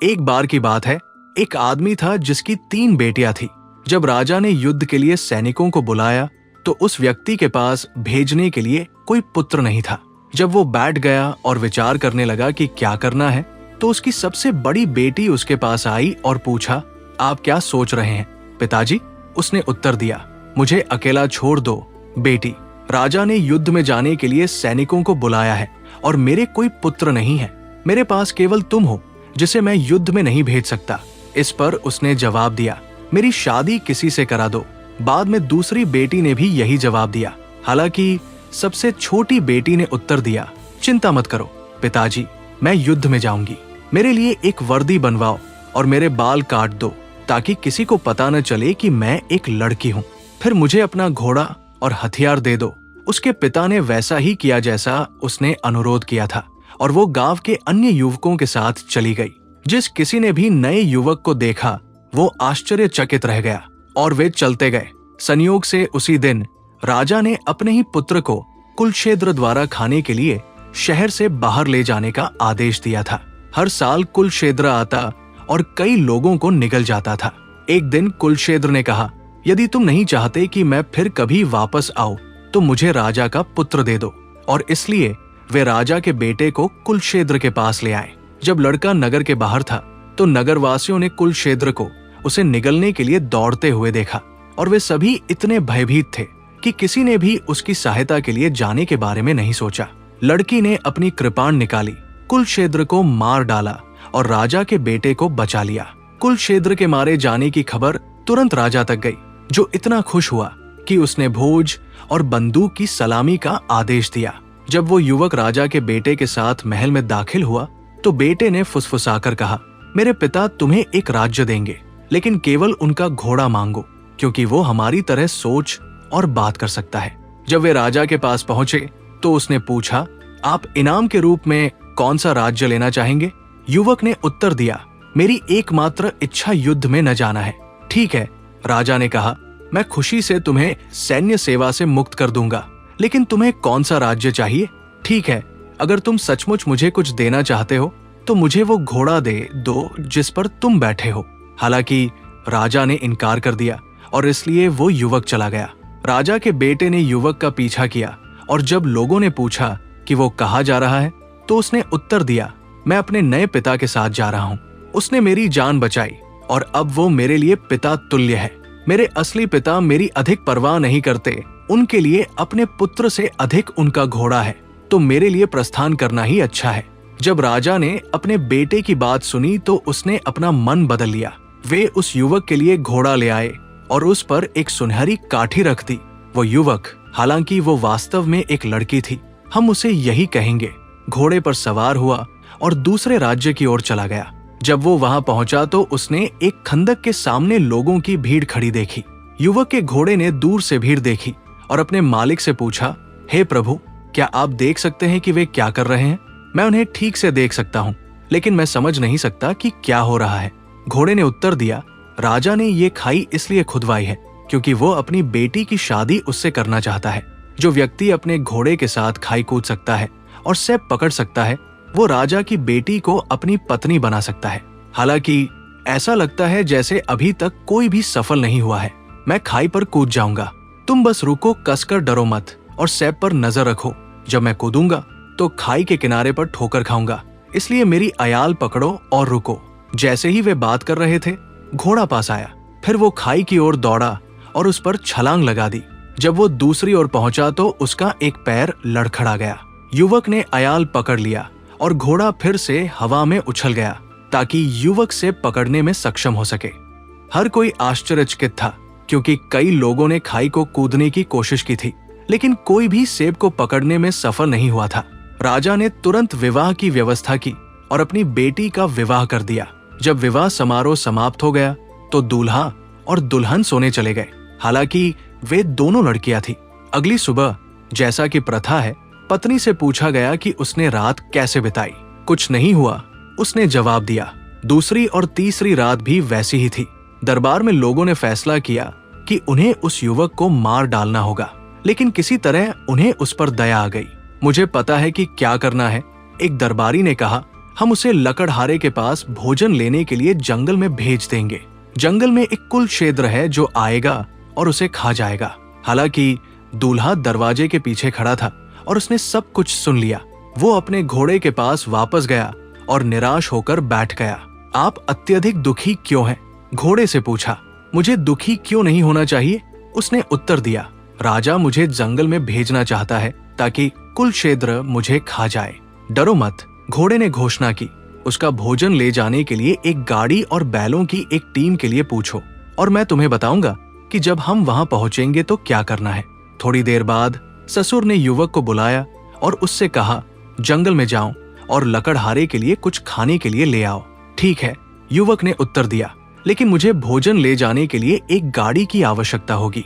एक बार की बात है, एक आदमी था जिसकी 3 बेटियां थी। जब राजा ने युद्ध के लिए सैनिकों को बुलाया तो उस व्यक्ति के पास भेजने के लिए कोई पुत्र नहीं था। जब वो बैठ गया और विचार करने लगा कि क्या करना है, तो उसकी सबसे बड़ी बेटी उसके पास आई और पूछा, आप क्या सोच रहे हैं पिताजी? उसने उत्तर दिया, मुझे अकेला छोड़ दो बेटी। राजा ने युद्ध में जाने के लिए सैनिकों को बुलाया है और मेरे कोई पुत्र नहीं है। मेरे पास केवल तुम हो जिसे मैं युद्ध में नहीं भेज सकता। इस पर उसने जवाब दिया, मेरी शादी किसी से करा दो। बाद में दूसरी बेटी ने भी यही जवाब दिया। हालांकि सबसे छोटी बेटी ने उत्तर दिया, चिंता मत करो पिताजी, मैं युद्ध में जाऊंगी। मेरे लिए एक वर्दी बनवाओ और मेरे बाल काट दो ताकि किसी को पता न चले कि मैं एक लड़की हूँ। फिर मुझे अपना घोड़ा और हथियार दे दो। उसके पिता ने वैसा ही किया जैसा उसने अनुरोध किया था और वो गांव के अन्य युवकों के साथ चली गई। जिस किसी ने भी नए युवक को देखा वो आश्चर्यचकित रह गया और वे चलते गए। संयोग से उसी दिन राजा ने अपने ही पुत्र को कुलक्षेत्र द्वारा खाने के लिए शहर से बाहर ले जाने का आदेश दिया था। हर साल कुलक्षेत्र आता और कई लोगों को निगल जाता था। एक दिन कुलक्षेत्र ने कहा, यदि तुम नहीं चाहते कि मैं फिर कभी वापस आऊं तो मुझे राजा का पुत्र दे दो। और इसलिए वे राजा के बेटे को कुलक्षेत्र के पास ले आए। जब लड़का नगर के बाहर था तो नगरवासियों ने कुलक्षेत्र को उसे निगलने के लिए दौड़ते हुए देखा और वे सभी इतने भयभीत थे कि किसी ने भी उसकी सहायता के लिए जाने के बारे में नहीं सोचा। लड़की ने अपनी कृपाण निकाली, कुलक्षेत्र को मार डाला और राजा के बेटे को बचा लिया। कुलक्षेत्र के मारे जाने की खबर तुरंत राजा तक गई, जो इतना खुश हुआ कि उसने भोज और बंदूक की सलामी का आदेश दिया। जब वो युवक राजा के बेटे के साथ महल में दाखिल हुआ तो बेटे ने फुसफुसाकर कहा, मेरे पिता तुम्हें एक राज्य देंगे, लेकिन केवल उनका घोड़ा मांगो, क्योंकि वो हमारी तरह सोच और बात कर सकता है। जब वे राजा के पास पहुंचे तो उसने पूछा, आप इनाम के रूप में कौन सा राज्य लेना चाहेंगे? युवक ने उत्तर दिया, मेरी एकमात्र इच्छा युद्ध में न जाना है। ठीक है, राजा ने कहा, मैं खुशी से तुम्हें सैन्य सेवा से मुक्त कर दूंगा, लेकिन तुम्हें कौन सा राज्य चाहिए? ठीक है, अगर तुम सचमुच मुझे कुछ देना चाहते हो तो मुझे वो घोड़ा दे दो जिस पर तुम बैठे हो। हालांकि राजा ने इनकार कर दिया और इसलिए वो युवक चला गया। राजा के बेटे ने युवक का पीछा किया और जब लोगों ने पूछा कि वो कहाँ जा रहा है तो उसने उत्तर दिया, मैं अपने नए पिता के साथ जा रहा हूँ। उसने मेरी जान बचाई और अब वो मेरे लिए पिता तुल्य है। मेरे असली पिता मेरी अधिक परवाह नहीं करते, उनके लिए अपने पुत्र से अधिक उनका घोड़ा है, तो मेरे लिए प्रस्थान करना ही अच्छा है। जब राजा ने अपने बेटे की बात सुनी तो उसने अपना मन बदल लिया। वे उस युवक के लिए घोड़ा ले आए और उस पर एक सुनहरी काठी रख दी। वो युवक, हालांकि वो वास्तव में एक लड़की थी, हम उसे यही कहेंगे, घोड़े पर सवार हुआ और दूसरे राज्य की ओर चला गया। जब वो वहां पहुंचा तो उसने एक खंदक के सामने लोगों की भीड़ खड़ी देखी। युवक के घोड़े ने दूर से भीड़ देखी और अपने मालिक से पूछा, हे प्रभु, क्या आप देख सकते हैं कि वे क्या कर रहे हैं? मैं उन्हें ठीक से देख सकता हूँ, लेकिन मैं समझ नहीं सकता कि क्या हो रहा है। घोड़े ने उत्तर दिया, राजा ने ये खाई इसलिए खुदवाई है क्योंकि वो अपनी बेटी की शादी उससे करना चाहता है। जो व्यक्ति अपने घोड़े के साथ खाई कूद सकता है और सैप पकड़ सकता है, वो राजा की बेटी को अपनी पत्नी बना सकता है। हालांकि ऐसा लगता है जैसे अभी तक कोई भी सफल नहीं हुआ है। मैं खाई पर कूद जाऊंगा, तुम बस रुको, कसकर डरो मत और सैप पर नजर रखो। जब मैं कूदूंगा तो खाई के किनारे पर ठोकर खाऊंगा, इसलिए मेरी अयाल पकड़ो और रुको। जैसे ही वे बात कर रहे थे, घोड़ा पास आया। फिर वो खाई की ओर दौड़ा और उस पर छलांग लगा दी। जब वो दूसरी ओर पहुंचा तो उसका एक पैर लड़खड़ा गया। युवक ने अयाल पकड़ लिया और घोड़ा फिर से हवा में उछल गया ताकि युवक से पकड़ने में सक्षम हो सके। हर कोई आश्चर्यचकित था क्योंकि कई लोगों ने खाई को कूदने की कोशिश की थी, लेकिन कोई भी सेब को पकड़ने में सफल नहीं हुआ था। राजा ने तुरंत विवाह की व्यवस्था की और अपनी बेटी का विवाह कर दिया। जब विवाह समारोह समाप्त हो गया तो दूल्हा और दुल्हन सोने चले गए। हालांकि वे दोनों लड़कियां थीं। अगली सुबह, जैसा कि प्रथा है, पत्नी से पूछा गया कि उसने रात कैसे बिताई। कुछ नहीं हुआ, उसने जवाब दिया। दूसरी और तीसरी रात भी वैसी ही थी। दरबार में लोगों ने फैसला किया कि उन्हें उस युवक को मार डालना होगा, लेकिन किसी तरह उन्हें उस पर दया आ गई। मुझे पता है कि क्या करना है, एक दरबारी ने कहा। हम उसे लकड़हारे के पास भोजन लेने के लिए जंगल में भेज देंगे। जंगल में एक कुलशेद्र है जो आएगा और उसे खा जाएगा। हालांकि दूल्हा दरवाजे के पीछे खड़ा था और उसने सब कुछ सुन लिया। वो अपने घोड़े के पास वापस गया और निराश होकर बैठ गया। आप अत्यधिक दुखी क्यों हैं? घोड़े से पूछा। मुझे दुखी क्यों नहीं होना चाहिए? उसने उत्तर दिया। राजा मुझे जंगल में भेजना चाहता है ताकि कुलशेद्र मुझे खा जाए। डरो मत, घोड़े ने घोषणा की। उसका भोजन ले जाने के लिए एक गाड़ी और बैलों की एक टीम के लिए पूछो और मैं तुम्हें बताऊंगा कि जब हम वहां पहुंचेंगे तो क्या करना है। थोड़ी देर बाद ससुर ने युवक को बुलाया और उससे कहा, जंगल में जाओ और लकड़हारे के लिए कुछ खाने के लिए ले आओ। ठीक है, युवक ने उत्तर दिया, लेकिन मुझे भोजन ले जाने के लिए एक गाड़ी की आवश्यकता होगी।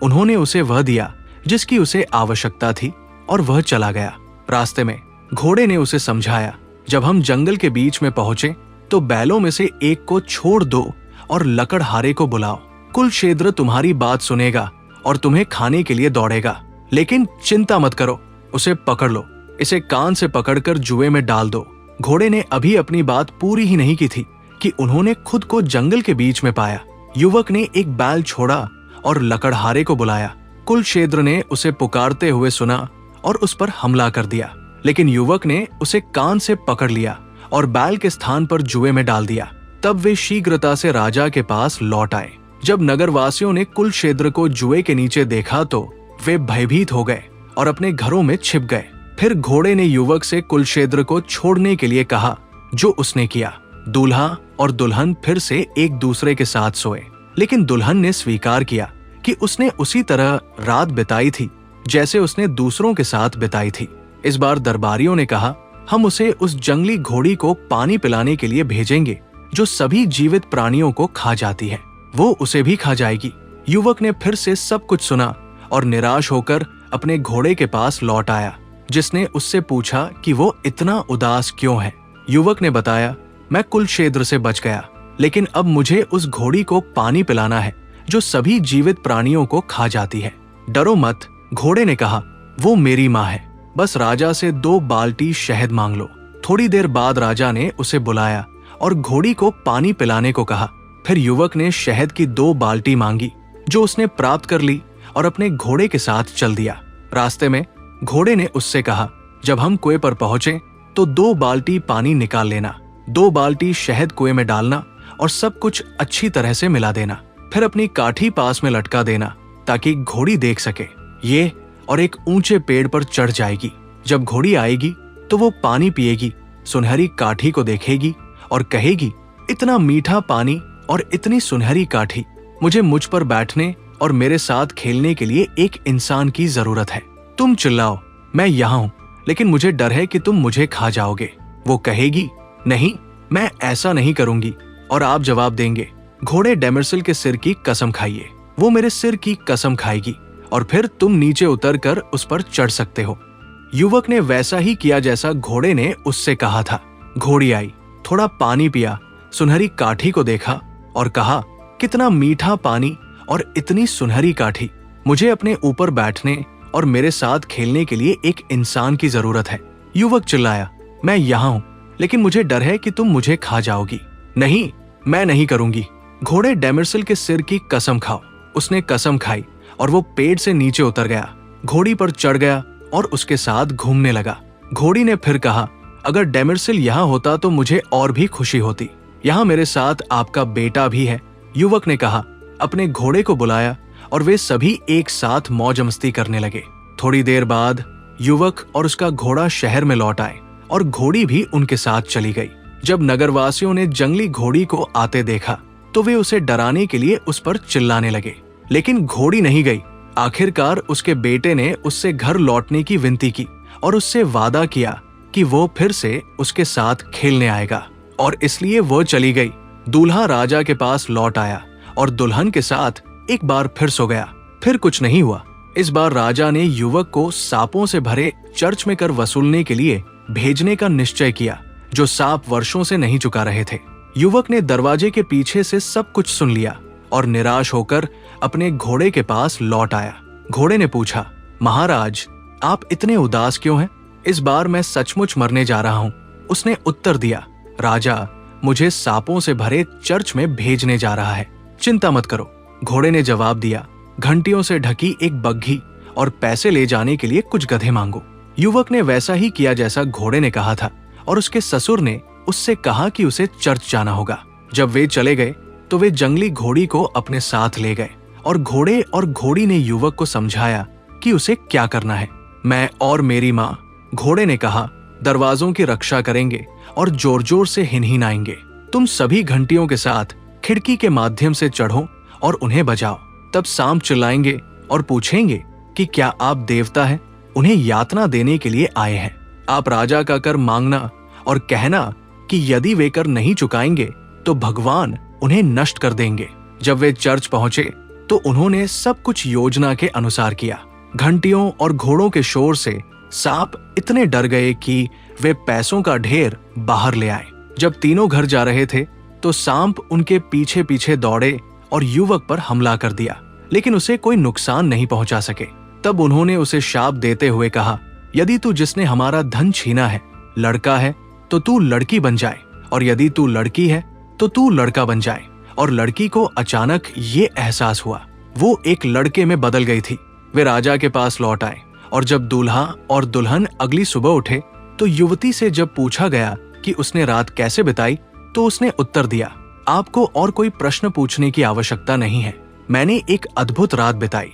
उन्होंने उसे वह दिया जिसकी उसे आवश्यकता थी और वह चला गया। रास्ते में घोड़े ने उसे समझाया, जब हम जंगल के बीच में पहुंचे तो बैलों में से एक को छोड़ दो और लकड़हारे को बुलाओ। कुलशेद्र तुम्हारी बात सुनेगा और तुम्हें खाने के लिए दौड़ेगा, लेकिन चिंता मत करो, उसे पकड़ लो, इसे कान से पकड़कर जुए में डाल दो। घोड़े ने अभी अपनी बात पूरी ही नहीं की थी कि उन्होंने खुद को जंगल के बीच में पाया। युवक ने एक बैल छोड़ा और लकड़हारे को बुलाया। कुलशेद्र ने उसे पुकारते हुए सुना और उस पर हमला कर दिया, लेकिन युवक ने उसे कान से पकड़ लिया और बैल के स्थान पर जुए में डाल दिया। तब वे शीघ्रता से राजा के पास लौट आए। जब नगरवासियों ने कुलशेद्र को जुए के नीचे देखा तो वे भयभीत हो गए और अपने घरों में छिप गए। फिर घोड़े ने युवक से कुलशेद्र को छोड़ने के लिए कहा, जो उसने किया। दूल्हा और दुल्हन फिर से एक दूसरे के साथ सोए, लेकिन दुल्हन ने स्वीकार किया कि उसने उसी तरह रात बिताई थी जैसे उसने दूसरों के साथ बिताई थी। इस बार दरबारियों ने कहा, हम उसे उस जंगली घोड़ी को पानी पिलाने के लिए भेजेंगे जो सभी जीवित प्राणियों को खा जाती है, वो उसे भी खा जाएगी। युवक ने फिर से सब कुछ सुना और निराश होकर अपने घोड़े के पास लौट आया, जिसने उससे पूछा कि वो इतना उदास क्यों है। युवक ने बताया, मैं कुलशेद्र से बच गया, लेकिन अब मुझे उस घोड़ी को पानी पिलाना है जो सभी जीवित प्राणियों को खा जाती है। डरो मत, घोड़े ने कहा, वो मेरी माँ है, बस राजा से 2 बाल्टी शहद मांग लो। थोड़ी देर बाद राजा ने उसे बुलाया और घोड़ी को पानी पिलाने को कहा। फिर युवक ने शहद की 2 बाल्टी मांगी जो उसने प्राप्त कर ली और अपने घोड़े के साथ चल दिया। रास्ते में घोड़े ने उससे कहा, जब हम कुएं पर पहुंचे तो 2 बाल्टी पानी निकाल लेना, 2 बाल्टी शहद कुएं में डालना और सब कुछ अच्छी तरह से मिला देना। फिर अपनी काठी पास में लटका देना ताकि घोड़ी देख सके। ये और एक ऊंचे पेड़ पर चढ़ जाएगी। जब घोड़ी आएगी तो वो पानी पिएगी, सुनहरी काठी को देखेगी और कहेगी, इतना मीठा पानी और इतनी सुनहरी काठी, मुझे मुझ पर बैठने और मेरे साथ खेलने के लिए एक इंसान की जरूरत है। तुम चिल्लाओ, मैं यहाँ हूँ, लेकिन मुझे डर है कि तुम मुझे खा जाओगे। वो कहेगी, नहीं, मैं ऐसा नहीं करूंगी। और आप जवाब देंगे, घोड़े डेमरसिल के सिर की कसम खाइए, वो मेरे सिर की कसम खाएगी और फिर तुम नीचे उतरकर उस पर चढ़ सकते हो। युवक ने वैसा ही किया जैसा घोड़े ने उससे कहा था। घोड़ी आई, थोड़ा पानी पिया, सुनहरी काठी को देखा और कहा, कितना मीठा पानी और इतनी सुनहरी काठी, मुझे अपने ऊपर बैठने और मेरे साथ खेलने के लिए एक इंसान की जरूरत है। युवक चिल्लाया, मैं यहाँ हूँ, लेकिन मुझे डर है कि तुम मुझे खा जाओगी। नहीं, मैं नहीं करूंगी। घोड़े डेमरसिल के सिर की कसम खाओ। उसने कसम खाई और वो पेड़ से नीचे उतर गया, घोड़ी पर चढ़ गया और उसके साथ घूमने लगा। घोड़ी ने फिर कहा, अगर डेमरसिल यहाँ होता तो मुझे और भी खुशी होती। यहाँ मेरे साथ आपका बेटा भी है। युवक ने कहा, अपने घोड़े को बुलाया और वे सभी एक साथ मौज मस्ती करने लगे। थोड़ी देर बाद युवक और उसका घोड़ा शहर में लौट आए और घोड़ी भी उनके साथ चली गई। जब नगरवासियों ने जंगली घोड़ी को आते देखा तो वे उसे डराने के लिए उस पर चिल्लाने लगे, लेकिन घोड़ी नहीं गई। आखिरकार उसके बेटे ने उससे घर लौटने की विनती की और उससे वादा किया कि वो फिर से उसके साथ खेलने आएगा, और इसलिए वो चली गई। दूल्हा राजा के पास लौट आया और दुल्हन के साथ एक बार फिर सो गया। फिर कुछ नहीं हुआ। इस बार राजा ने युवक को सांपों से भरे चर्च में कर वसूलने के लिए भेजने का निश्चय किया, जो सांप वर्षों से नहीं चुका रहे थे। युवक ने दरवाजे के पीछे से सब कुछ सुन लिया और निराश होकर अपने घोड़े के पास लौट आया। घोड़े ने पूछा, महाराज, आप इतने उदास क्यों हैं? इस बार मैं सचमुच मरने जा रहा हूँ। उसने उत्तर दिया, राजा, मुझे सांपों से भरे चर्च में भेजने जा रहा है, चिंता मत करो। घोड़े ने जवाब दिया, घंटियों से ढकी एक बग्घी और पैसे ले जाने के लिए कुछ गधे मांगो। युवक ने वैसा ही किया जैसा घोड़े ने कहा था और उसके ससुर ने उससे कहा कि उसे चर्च जाना होगा। जब वे चले गए तो वे जंगली घोड़ी को अपने साथ ले गए और घोड़े और घोड़ी ने युवक को समझाया कि उसे क्या करना है। मैं और मेरी माँ, घोड़े ने कहा, दरवाजों की रक्षा करेंगे और जोर जोर से हिनहिनाएंगे। तुम सभी घंटियों के साथ खिड़की के माध्यम से चढ़ो और उन्हें बजाओ। तब सांप चिल्लाएंगे और पूछेंगे कि क्या आप देवता हैं? उन्हें यातना देने के लिए आए हैं। आप राजा का कर मांगना और कहना कि यदि वे कर नहीं चुकाएंगे तो भगवान उन्हें नष्ट कर देंगे। जब वे चर्च पहुंचे तो उन्होंने सब कुछ योजना के अनुसार किया। घंटियों और घोड़ों के शोर से सांप इतने डर गए कि वे पैसों का ढेर बाहर ले आए। जब तीनों घर जा रहे थे तो सांप उनके पीछे पीछे दौड़े और युवक पर हमला कर दिया, लेकिन उसे कोई नुकसान नहीं पहुंचा सके। तब उन्होंने उसे शाप देते हुए कहा, यदि तू जिसने हमारा धन छीना है लड़का है तो तू लड़की बन जाए, और यदि तू लड़की है तो तू लड़का बन जाए। और लड़की को अचानक ये एहसास हुआ, वो एक लड़के में बदल गई थी। वे राजा के पास लौट आए और जब दूल्हा और दुल्हन अगली सुबह उठे तो युवती से जब पूछा गया कि उसने रात कैसे बिताई तो उसने उत्तर दिया, आपको और कोई प्रश्न पूछने की आवश्यकता नहीं है, मैंने एक अद्भुत रात बिताई।